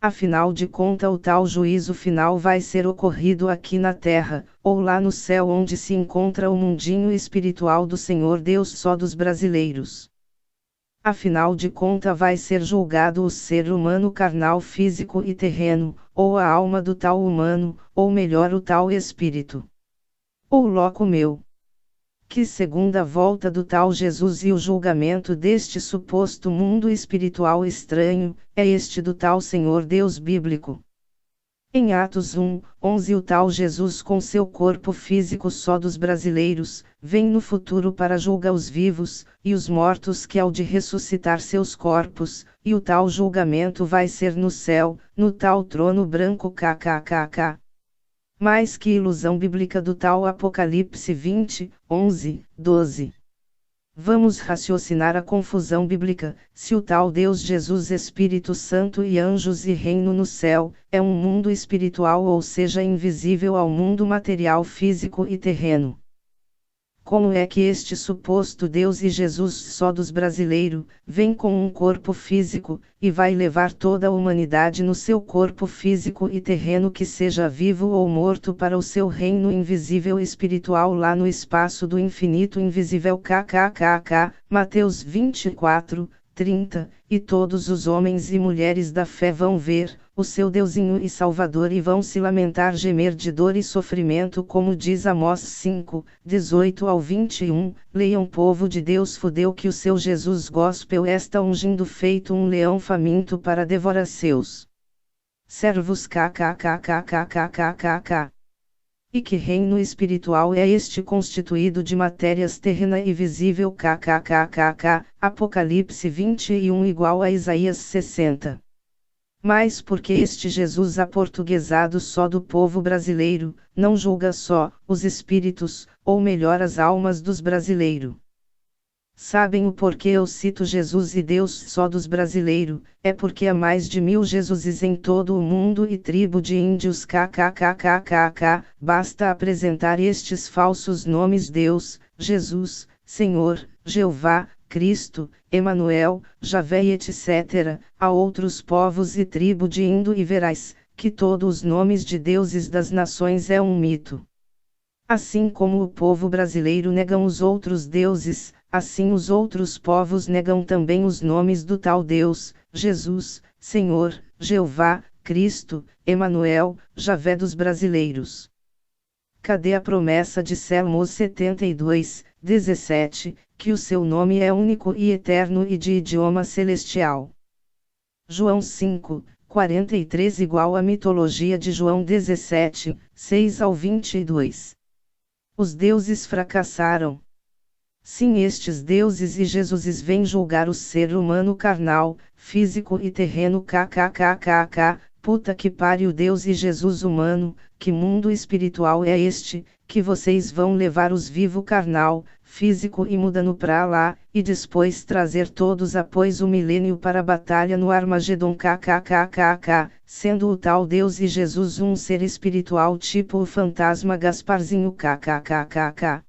Afinal de contas, o tal juízo final vai ser ocorrido aqui na terra, ou lá no céu onde se encontra o mundinho espiritual do Senhor Deus só dos brasileiros. Afinal de contas vai ser julgado o ser humano carnal físico e terreno, ou a alma do tal humano, ou melhor o tal espírito. Ou louco meu. Que segunda volta do tal Jesus e o julgamento deste suposto mundo espiritual estranho, é este do tal Senhor Deus bíblico. Em Atos 1:11 o tal Jesus com seu corpo físico só dos brasileiros, vem no futuro para julgar os vivos, e os mortos que hão de ressuscitar seus corpos, e o tal julgamento vai ser no céu, no tal trono branco kkkk. Mais que ilusão bíblica do tal Apocalipse 20:11-12. Vamos raciocinar a confusão bíblica. Se o tal Deus Jesus Espírito Santo e anjos e reino no céu, é um mundo espiritual ou seja invisível ao mundo material físico e terreno. Como é que este suposto Deus e Jesus só dos brasileiros, vem com um corpo físico, e vai levar toda a humanidade no seu corpo físico e terreno que seja vivo ou morto para o seu reino invisível espiritual lá no espaço do infinito invisível kkkk, Mateus 24:30, e todos os homens e mulheres da fé vão ver o seu Deusinho e Salvador e vão se lamentar, gemer de dor e sofrimento, como diz Amós 5:18-21. Leiam, povo de Deus, fudeu que o seu Jesus gospel está ungindo feito um leão faminto para devorar seus servos kkkkkkkk. E que reino espiritual é este constituído de matérias terrena e visível kkkk, Apocalipse 21 igual a Isaías 60. Mas porque este Jesus aportuguesado só do povo brasileiro, não julga só os espíritos, ou melhor as almas dos brasileiros? Sabem o porquê eu cito Jesus e Deus só dos brasileiros? É porque há mais de 1000 Jesuses em todo o mundo e tribo de índios kkkkkk, basta apresentar estes falsos nomes Deus, Jesus, Senhor, Jeová, Cristo, Emanuel, Javé e etc., a outros povos e tribo de Indo e verás, que todos os nomes de deuses das nações é um mito. Assim como o povo brasileiro nega os outros deuses, assim os outros povos negam também os nomes do tal Deus, Jesus, Senhor, Jeová, Cristo, Emanuel, Javé dos brasileiros. Cadê a promessa de Salmos 72:17, que o seu nome é único e eterno e de idioma celestial? João 5:43 igual a mitologia de João 17:6-22. Os deuses fracassaram. Sim, estes deuses e Jesuses vêm julgar o ser humano carnal, físico e terreno kkkk, puta que pariu, Deus e Jesus humano, que mundo espiritual é este, que vocês vão levar os vivo carnal, físico e mudando pra lá, e depois trazer todos após o milênio para a batalha no Armagedon kkkk, sendo o tal Deus e Jesus um ser espiritual tipo o fantasma Gasparzinho kkkk.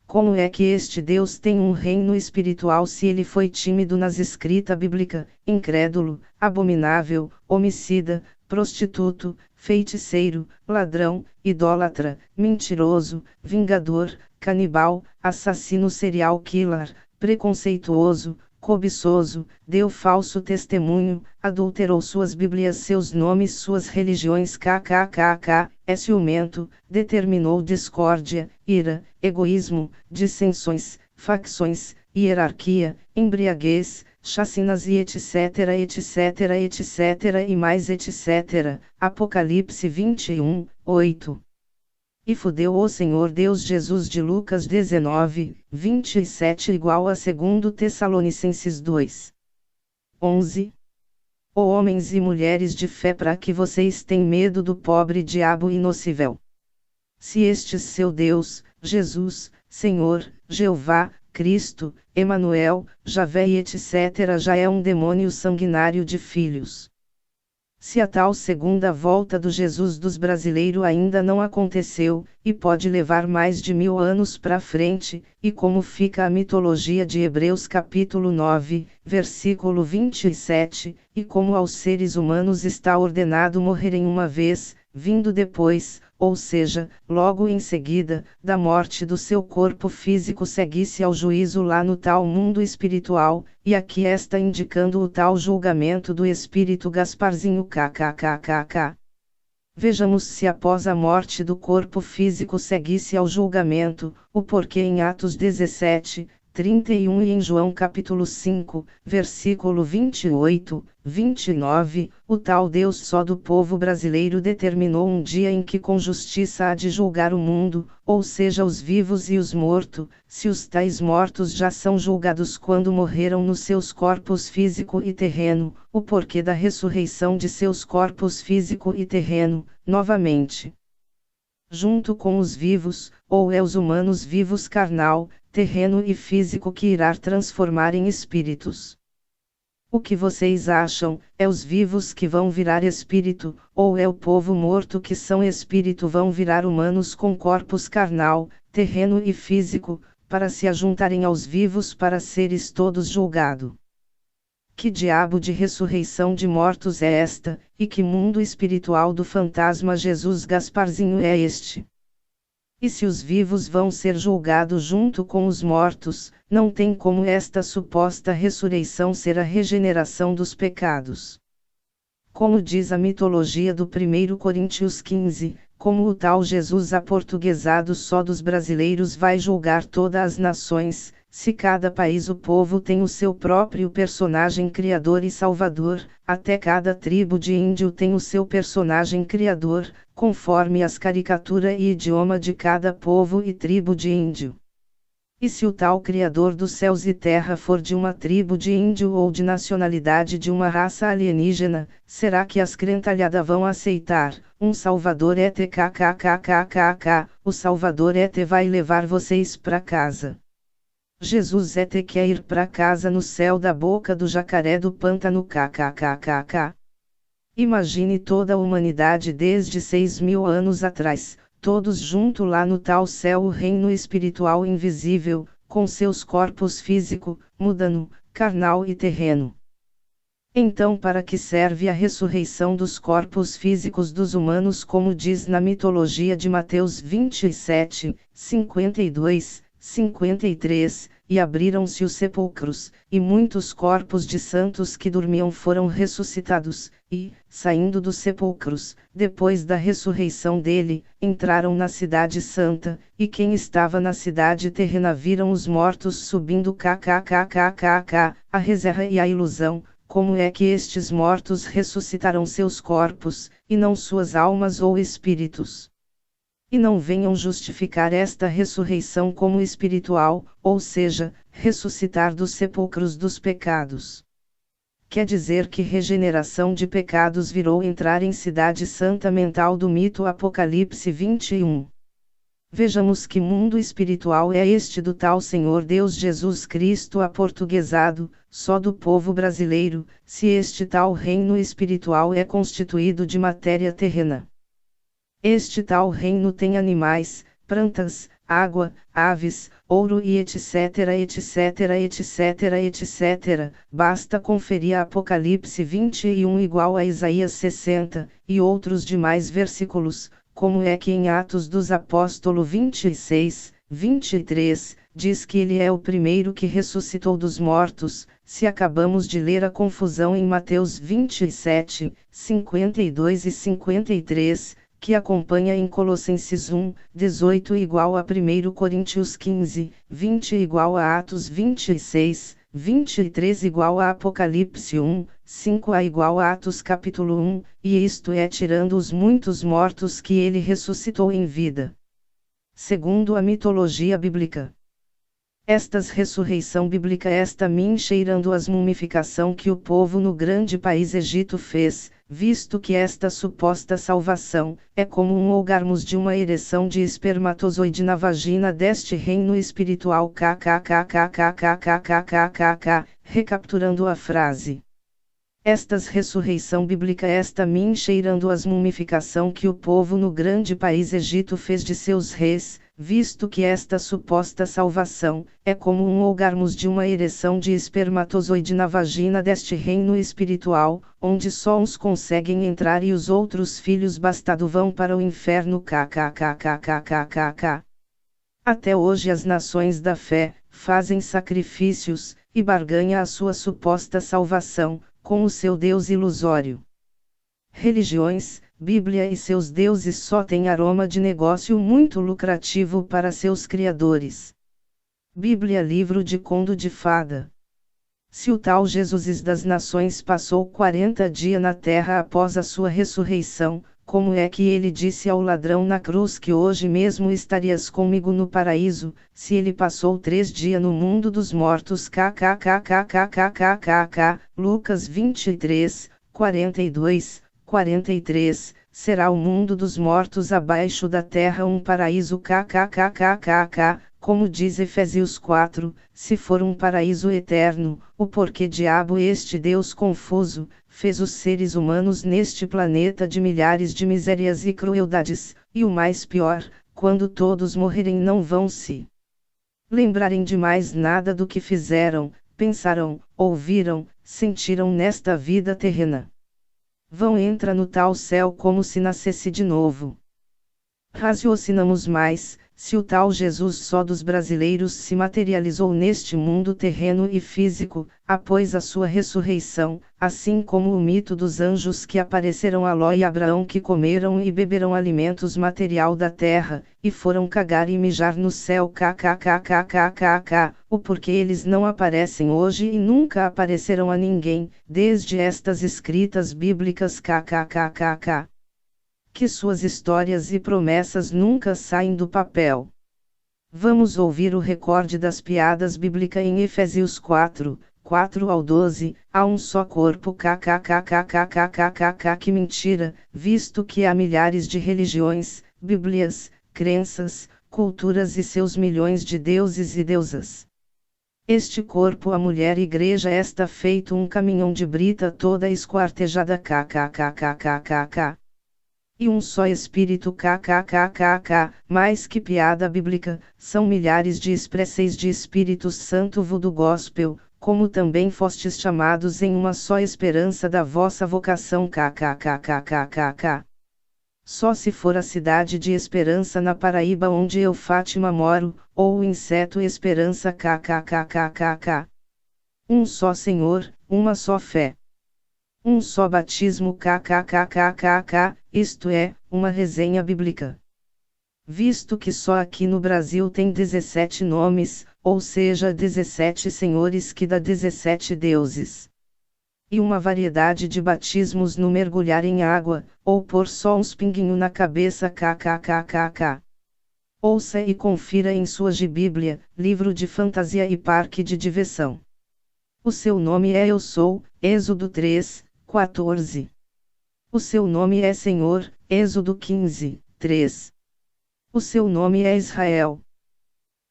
Como é que este Deus tem um reino espiritual se ele foi tímido nas escrita bíblica, incrédulo, abominável, homicida, prostituto, feiticeiro, ladrão, idólatra, mentiroso, vingador, canibal, assassino serial killer, preconceituoso, cobiçoso, deu falso testemunho, adulterou suas bíblias, seus nomes, suas religiões kkkk, é ciumento, determinou discórdia, ira, egoísmo, dissensões, facções, hierarquia, embriaguez, chacinas e etc e mais etc. Apocalipse 21:8. E fudeu o Senhor Deus Jesus de Lucas 19:27 igual a 2 Tessalonicenses 2:11. Ó homens e mulheres de fé, para que vocês tenham medo do pobre diabo inocível. Se este seu Deus, Jesus, Senhor, Jeová, Cristo, Emanuel, Javé e etc. já é um demônio sanguinário de filhos. Se a tal segunda volta do Jesus dos brasileiros ainda não aconteceu, e pode levar mais de 1000 anos para frente, e como fica a mitologia de Hebreus capítulo 9, versículo 27, e como aos seres humanos está ordenado morrerem uma vez, vindo depois, ou seja, logo em seguida, da morte do seu corpo físico seguisse ao juízo lá no tal mundo espiritual, e aqui está indicando o tal julgamento do espírito Gasparzinho kkkk. Vejamos se após a morte do corpo físico seguisse ao julgamento, o porquê em Atos 17, 31 e em João capítulo 5, versículo 28, 29, o tal Deus só do povo brasileiro determinou um dia em que com justiça há de julgar o mundo, ou seja os vivos e os mortos, se os tais mortos já são julgados quando morreram nos seus corpos físico e terreno, o porquê da ressurreição de seus corpos físico e terreno, novamente. Junto com os vivos, ou é os humanos vivos carnal, terreno e físico que irá transformar em espíritos. O que vocês acham, é os vivos que vão virar espírito, ou é o povo morto que são espírito vão virar humanos com corpos carnal, terreno e físico, para se ajuntarem aos vivos para seres todos julgado? Que diabo de ressurreição de mortos é esta, e que mundo espiritual do fantasma Jesus Gasparzinho é este? E se os vivos vão ser julgados junto com os mortos, não tem como esta suposta ressurreição ser a regeneração dos pecados. Como diz a mitologia do 1 Coríntios 15, como o tal Jesus aportuguesado só dos brasileiros vai julgar todas as nações, se cada país o povo tem o seu próprio personagem criador e salvador, até cada tribo de índio tem o seu personagem criador, conforme as caricaturas e idioma de cada povo e tribo de índio. E se o tal Criador dos céus e terra for de uma tribo de índio ou de nacionalidade de uma raça alienígena, será que as crentalhadas vão aceitar? Um Salvador ET kkkkkk, o Salvador ET vai levar vocês pra casa. Jesus ET quer ir pra casa no céu da boca do jacaré do pântano kkkk. Imagine toda a humanidade desde 6.000 anos atrás, todos juntos lá no tal céu o reino espiritual invisível, com seus corpos físico, mudano, carnal e terreno. Então para que serve a ressurreição dos corpos físicos dos humanos como diz na mitologia de Mateus 27, 52, 53, e abriram-se os sepulcros, e muitos corpos de santos que dormiam foram ressuscitados, e, saindo dos sepulcros, depois da ressurreição dele, entraram na cidade santa, e quem estava na cidade terrena viram os mortos subindo kkkkkk, a reserva e a ilusão, como é que estes mortos ressuscitarão seus corpos, e não suas almas ou espíritos? E não venham justificar esta ressurreição como espiritual, ou seja, ressuscitar dos sepulcros dos pecados. Quer dizer que regeneração de pecados virou entrar em cidade santa mental do mito Apocalipse 21. Vejamos que mundo espiritual é este do tal Senhor Deus Jesus Cristo aportuguesado, só do povo brasileiro, se este tal reino espiritual é constituído de matéria terrena. Este tal reino tem animais, plantas, água, aves, ouro e etc, etc, etc, etc. Basta conferir a Apocalipse 21 igual a Isaías 60, e outros demais versículos, como é que em Atos dos Apóstolos 26, 23, diz que ele é o primeiro que ressuscitou dos mortos, se acabamos de ler a confusão em Mateus 27, 52 e 53, que acompanha em Colossenses 1, 18 igual a 1 Coríntios 15, 20 igual a Atos 26, 23 igual a Apocalipse 1, 5 igual a Atos capítulo 1, e isto é tirando os muitos mortos que ele ressuscitou em vida. Segundo a mitologia bíblica. Estas ressurreição bíblica esta mim cheirando as mumificação que o povo no grande país Egito fez, visto que esta suposta salvação, é como um olgarmos de uma ereção de espermatozoide na vagina deste reino espiritual kkkkkkkkkkkk, recapturando a frase. Estas ressurreição bíblica esta mim cheirando as mumificação que o povo no grande país Egito fez de seus reis, visto que esta suposta salvação, é como olgarmos de uma ereção de espermatozoide na vagina deste reino espiritual, onde só uns conseguem entrar e os outros filhos bastardo vão para o inferno kkkkkkkkk. Até hoje as nações da fé, fazem sacrifícios, e barganha a sua suposta salvação, com o seu Deus ilusório. Religiões, Bíblia e seus deuses só têm aroma de negócio muito lucrativo para seus criadores. Bíblia livro de conto de fada. Se o tal Jesus das nações passou 40 dias na terra após a sua ressurreição, como é que ele disse ao ladrão na cruz que hoje mesmo estarias comigo no paraíso, se ele passou 3 dias no mundo dos mortos kkkkkkkkkk, Lucas 23, 42, 43, será o mundo dos mortos abaixo da terra um paraíso kkkkkk, como diz Efésios 4, se for um paraíso eterno, o porquê diabo este Deus confuso, fez os seres humanos neste planeta de milhares de misérias e crueldades, e o mais pior, quando todos morrerem não vão se lembrarem de mais nada do que fizeram, pensaram, ouviram, sentiram nesta vida terrena. Vão entrar no tal céu como se nascesse de novo. Raciocinamos mais, se o tal Jesus só dos brasileiros se materializou neste mundo terreno e físico, após a sua ressurreição, assim como o mito dos anjos que apareceram a Ló e Abraão que comeram e beberam alimentos material da terra, e foram cagar e mijar no céu kkkkkkkk, o porquê eles não aparecem hoje e nunca apareceram a ninguém, desde estas escritas bíblicas kkkkkk. Que suas histórias e promessas nunca saem do papel. Vamos ouvir o recorde das piadas bíblicas em Efésios 4, 4 ao 12, há um só corpo kkkkkkkkkk. Que mentira, visto que há milhares de religiões, bíblias, crenças, culturas e seus milhões de deuses e deusas. Este corpo a mulher igreja está feito um caminhão de brita toda esquartejada kkkkkkkk. E um só espírito kkkkkk, mais que piada bíblica, são milhares de expresseis de Espírito Santo do gospel, como também fostes chamados em uma só esperança da vossa vocação kkkkkk. Só se for a cidade de Esperança na Paraíba onde eu Fátima moro, ou o inseto Esperança kkkkkk. Um só Senhor, uma só fé. Um só batismo kkkkkk, isto é, uma resenha bíblica. Visto que só aqui no Brasil tem 17 nomes, ou seja 17 senhores que dá 17 deuses. E uma variedade de batismos no mergulhar em água, ou pôr só uns pinguinho na cabeça kkkkkk. Ouça e confira em sua Bíblia, livro de fantasia e parque de diversão. O seu nome é Eu Sou, Êxodo 3, 14. O seu nome é Senhor, Êxodo 15, 3. O seu nome é Israel.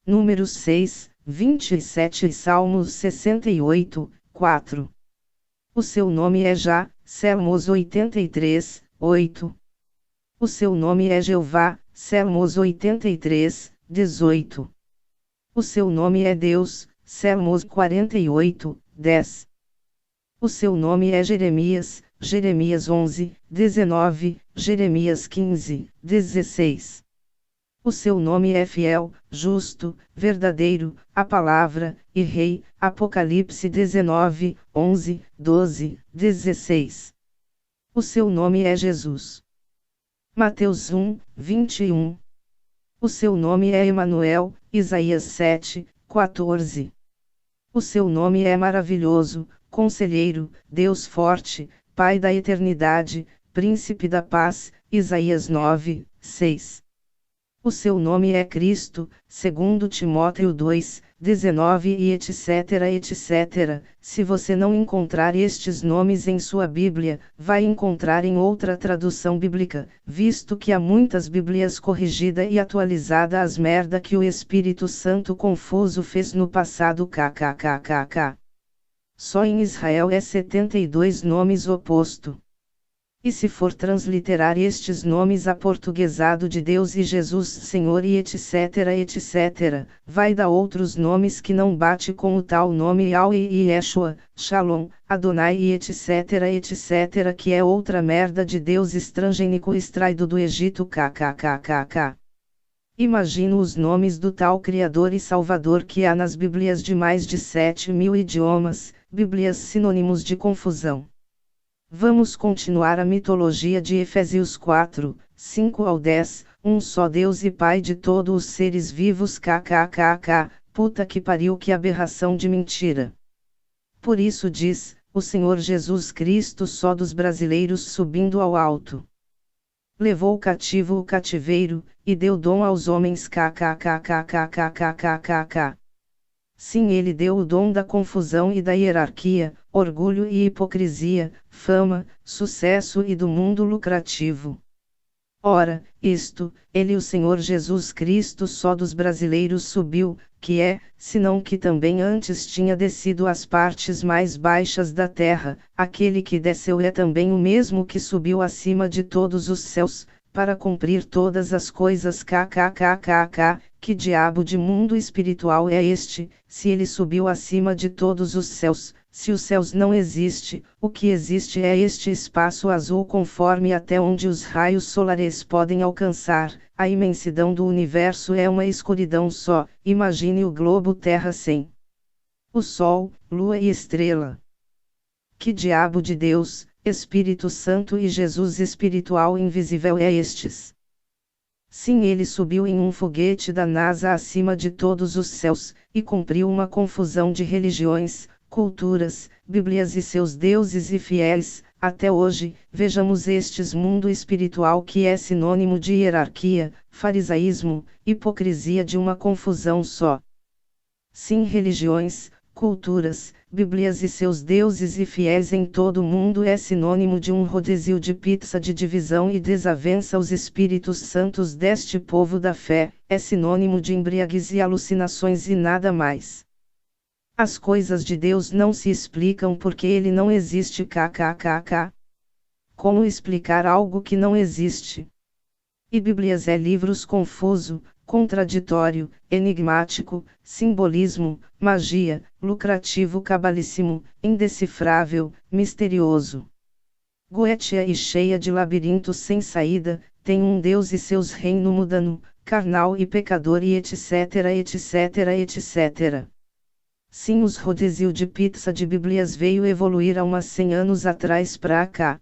Números 6, 27 e Salmos 68, 4. O seu nome é Já, Salmos 83, 8. O seu nome é Jeová, Salmos 83, 18. O seu nome é Deus, Salmos 48, 10. O seu nome é Jeremias, Jeremias 11, 19, Jeremias 15, 16. O seu nome é fiel, justo, verdadeiro, a palavra, e rei, Apocalipse 19, 11, 12, 16. O seu nome é Jesus. Mateus 1, 21. O seu nome é Emanuel, Isaías 7, 14. O seu nome é maravilhoso, Conselheiro, Deus forte, Pai da eternidade, Príncipe da paz, Isaías 9, 6. O seu nome é Cristo, segundo Timóteo 2, 19 e etc. etc. Se você não encontrar estes nomes em sua Bíblia, vai encontrar em outra tradução bíblica, visto que há muitas Bíblias corrigida e atualizada as merda que o Espírito Santo confuso fez no passado kkkkkk. Só em Israel é 72 nomes oposto. E se for transliterar estes nomes aportuguesado de Deus e Jesus Senhor e etc, vai dar outros nomes que não bate com o tal nome Yahweh e Yeshua, Shalom, Adonai e etc, que é outra merda de Deus estrangênico extraído do Egito kkkk. Imagino os nomes do tal Criador e Salvador que há nas Bíblias de mais de 7.000 idiomas, Bíblias sinônimos de confusão. Vamos continuar a mitologia de Efésios 4, 5 ao 10, um só Deus e Pai de todos os seres vivos kkkk, puta que pariu, que aberração de mentira. Por isso diz, o Senhor Jesus Cristo só dos brasileiros subindo ao alto. Levou cativo o cativeiro, e deu dom aos homens kkkkkkkkkk. Sim, ele deu o dom da confusão e da hierarquia, orgulho e hipocrisia, fama, sucesso e do mundo lucrativo. Ora, isto, ele o Senhor Jesus Cristo só dos brasileiros subiu, que é, senão que também antes tinha descido às partes mais baixas da terra, aquele que desceu é também o mesmo que subiu acima de todos os céus, para cumprir todas as coisas kkkk, que diabo de mundo espiritual é este, se ele subiu acima de todos os céus, se os céus não existe, o que existe é este espaço azul conforme até onde os raios solares podem alcançar, a imensidão do universo é uma escuridão só, imagine o globo terra sem o sol, lua e estrela. Que diabo de Deus, Espírito Santo e Jesus espiritual invisível é estes? Sim, ele subiu em um foguete da NASA acima de todos os céus, e cumpriu uma confusão de religiões, culturas, Bíblias e seus deuses e fiéis, até hoje, vejamos estes mundo espiritual que é sinônimo de hierarquia, farisaísmo, hipocrisia de uma confusão só. Sim, religiões, culturas, Bíblias e seus deuses e fiéis em todo o mundo é sinônimo de um rodízio de pizza de divisão e desavença. Os Espíritos Santos deste povo da fé, é sinônimo de embriaguez e alucinações e nada mais. As coisas de Deus não se explicam porque ele não existe kkkk. Como explicar algo que não existe? E Bíblias é livros confuso, contraditório, enigmático, simbolismo, magia, lucrativo, cabalíssimo, indecifrável, misterioso. Goetia e cheia de labirintos sem saída, tem um Deus e seus reino mudando, carnal e pecador e etc. Sim, os rodízio de pizza de Bíblias veio evoluir há umas 100 anos atrás pra cá.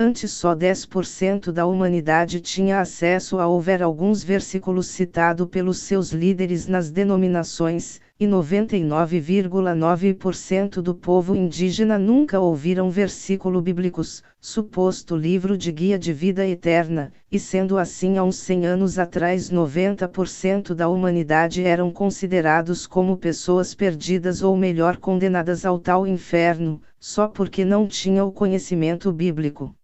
Antes só 10% da humanidade tinha acesso a ouvir alguns versículos citados pelos seus líderes nas denominações, e 99,9% do povo indígena nunca ouviram versículo bíblicos, suposto livro de guia de vida eterna, e sendo assim há uns 100 anos atrás 90% da humanidade eram considerados como pessoas perdidas ou melhor condenadas ao tal inferno, só porque não tinham o conhecimento bíblico.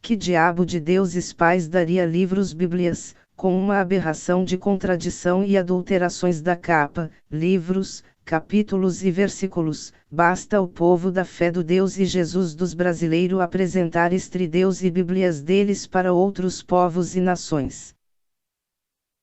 Que diabo de deuses pais daria livros Bíblias, com uma aberração de contradição e adulterações da capa, livros, capítulos e versículos, basta o povo da fé do Deus e Jesus dos brasileiros apresentar este Deus e Bíblias deles para outros povos e nações.